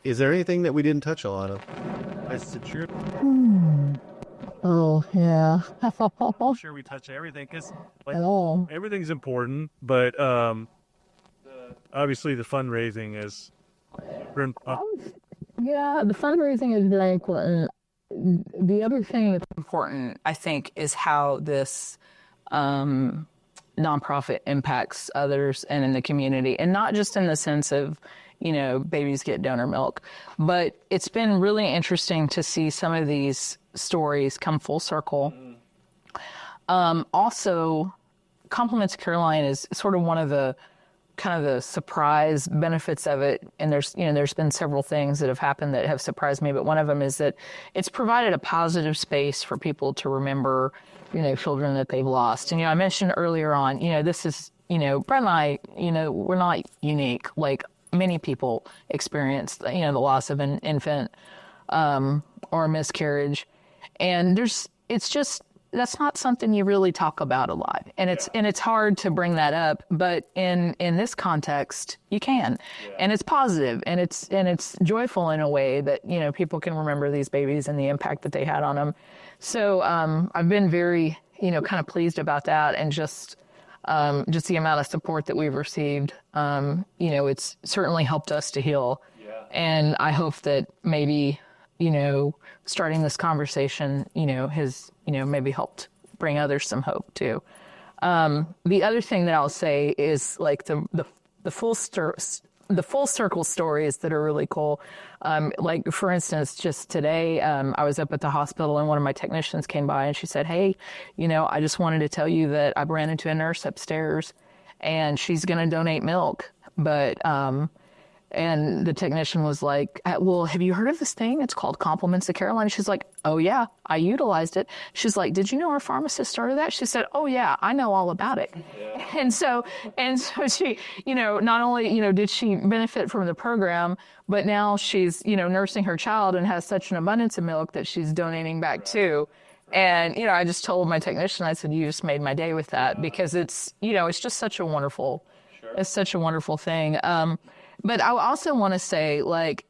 Is there anything that we didn't touch on? That's the truth. Oh, yeah. I'm sure we touched everything because At all. everything's important, but obviously the fundraising is. Yeah, the fundraising is very important. The other thing that's important, I think, is how this nonprofit impacts others and in the community, and not just in the sense of, babies get donor milk, but it's been really interesting to see some of these stories come full circle. Also, Compliments of Caroline is sort of one of the kind of the surprise benefits of it, and there's been several things that have happened that have surprised me, but one of them is that it's provided a positive space for people to remember children that they've lost. And I mentioned earlier on, this is, Brett and I, we're not unique. Like many people experience the loss of an infant or a miscarriage, and that's not something you really talk about a lot, and it's hard to bring that up. But in this context, you can, and it's positive, and it's joyful in a way that people can remember these babies and the impact that they had on them. So I've been very kind of pleased about that, and just the amount of support that we've received. It's certainly helped us to heal, and I hope that maybe starting this conversation, has, maybe helped bring others some hope too. The other thing that I'll say is like the full circle stories that are really cool. Like for instance, just today, I was up at the hospital and one of my technicians came by and she said, "Hey, I just wanted to tell you that I ran into a nurse upstairs and she's going to donate milk, but, and the technician was like, "Well, have you heard of this thing? It's called Compliments of Caroline." She's like, "Oh yeah, I utilized it." She's like, "Did you know our pharmacist started that?" She said, "Oh yeah, I know all about it." Yeah. And so she, not only, did she benefit from the program, but now she's, nursing her child and has such an abundance of milk that she's donating back too. And, I just told my technician, I said, "You just made my day with that," because it's, it's just such a wonderful, it's such a wonderful thing. But I also want to say, like,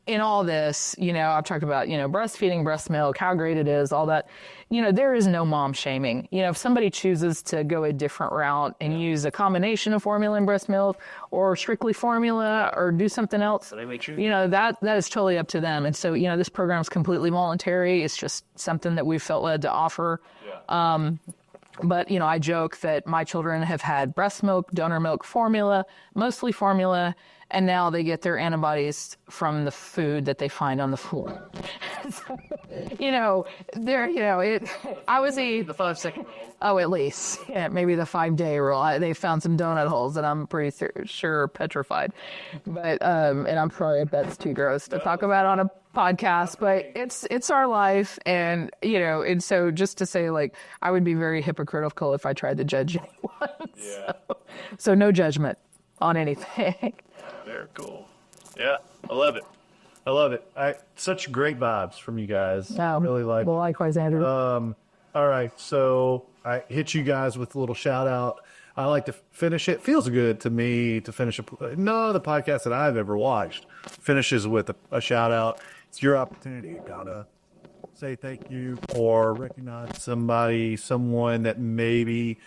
in all this, I've talked about, breastfeeding, breast milk, how great it is, all that. There is no mom shaming. If somebody chooses to go a different route and use a combination of formula and breast milk or strictly formula or do something else, that is totally up to them. And so, this program is completely voluntary. It's just something that we felt led to offer. Yeah. But, I joke that my children have had breast milk, donor milk, formula, mostly formula, and now they get their antibodies from the food that they find on the floor. So, I was the 5-second rule. Oh, at least. Yeah, maybe the 5-day rule. They found some donut holes that I'm pretty sure are petrified. But, and I'm sorry if that's too gross to talk about on a podcast, but it's our life. And, and so just to say, like, I would be very hypocritical if I tried to judge anyone. Yeah. So no judgment on anything. Very cool. Yeah, I love it. I love it. Such great vibes from you guys. Really like. Well, likewise, Andrew. All right, so I hit you guys with a little shout out. I like to finish it. Feels good to me to finish no other podcast that I've ever watched finishes with a shout out. It's your opportunity. You gotta say thank you or recognize someone that maybe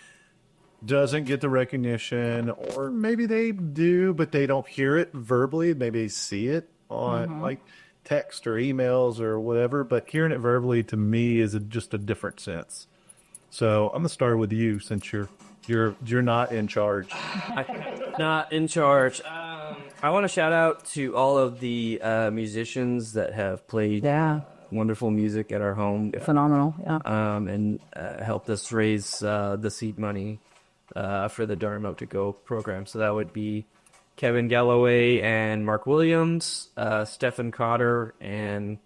doesn't get the recognition, or maybe they do, but they don't hear it verbally. Maybe they see it on like text or emails or whatever, but hearing it verbally to me is just a different sense. So I'm gonna start with you since you're not in charge. Not in charge. I want to shout out to all of the musicians that have played wonderful music at our home. Phenomenal. Yeah. And helped us raise the seed money for the Durham to Go program. So that would be Kevin Galloway and Mark Williams, Stephen Cotter, and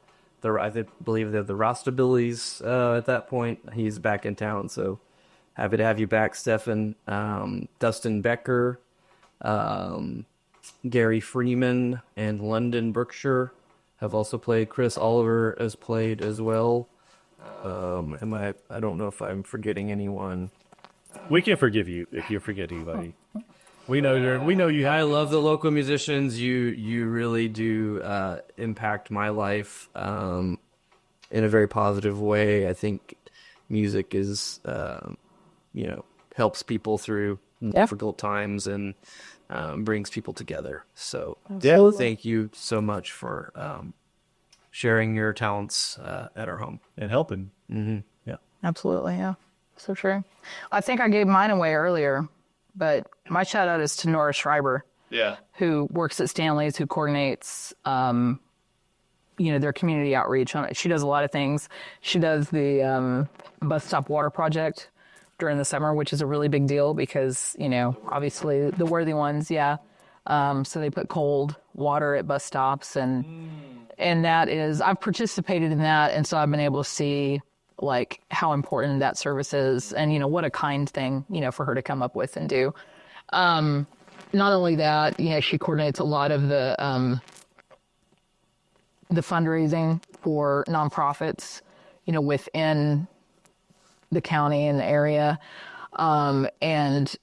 I believe they're the Rostabillies at that point. He's back in town, so happy to have you back, Stephen. Dustin Becker, Gary Freeman, and London Berkshire have also played. Chris Oliver has played as well. I don't know if I'm forgetting anyone. We can forgive you if you forget anybody. We know you. I love the local musicians. You really do impact my life in a very positive way. I think music is, helps people through difficult times and brings people together. So thank you so much for sharing your talents at our home and helping. Mm-hmm. Yeah, Absolutely. Yeah. So true. I think I gave mine away earlier, but my shout out is to Nora Schreiber. Yeah. Who works at Stanley's, who coordinates, their community outreach. She does a lot of things. She does the bus stop water project during the summer, which is a really big deal because, obviously the worthy ones, so they put cold water at bus stops and that is, I've participated in that. And so I've been able to see like how important that service is and, what a kind thing, for her to come up with and do. Not only that, she coordinates a lot of the fundraising for nonprofits, within the county and the area, and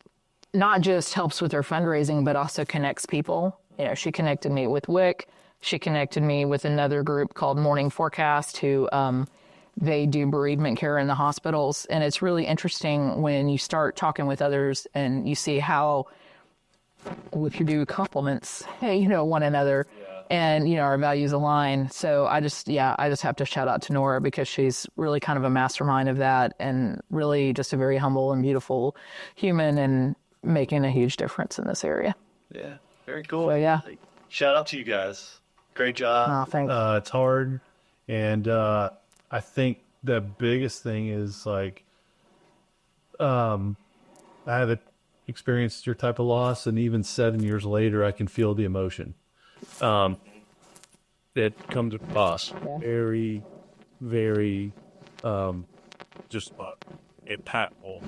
not just helps with their fundraising, but also connects people. She connected me with WIC. She connected me with another group called Morning Forecast, who they do bereavement care in the hospitals. And it's really interesting when you start talking with others and you see how, if you do compliments, one another, and our values align. So I just have to shout out to Nora because she's really kind of a mastermind of that and really just a very humble and beautiful human and making a huge difference in this area. Yeah, very cool. So yeah, shout out to you guys. Great job. Oh, thanks. It's hard, and I think the biggest thing is like, I have experienced your type of loss, and even 7 years later, I can feel the emotion. That comes across very, very, Just impactful.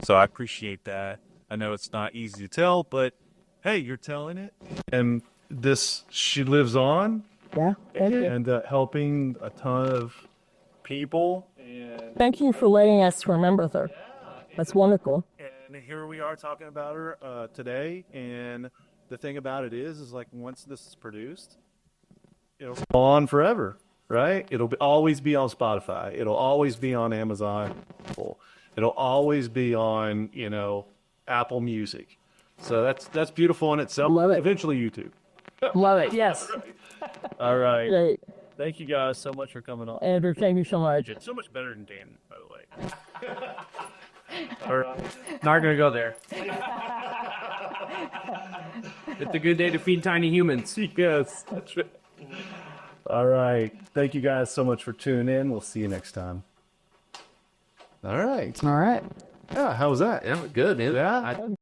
So I appreciate that. I know it's not easy to tell, but hey, you're telling it. and she lives on, yeah. and helping a ton of people. And Thank you for letting us remember her. That's wonderful. And here we are talking about her today. And the thing about it is like once this is produced, it'll go on forever, right? It'll always be on Spotify. It'll always be on Amazon. It'll always be on, Apple Music. So that's beautiful in itself. Love it. Eventually YouTube. Love it. Yes. All right. Great. Thank you guys so much for coming on. Andrew, thank you so much. It's so much better than Dan, by the way. All right. Not going to go there. It's a good day to feed tiny humans. Yes, that's right. All right. Thank you guys so much for tuning in. We'll see you next time. All right. All right. Yeah, how was that? Yeah, good. Yeah.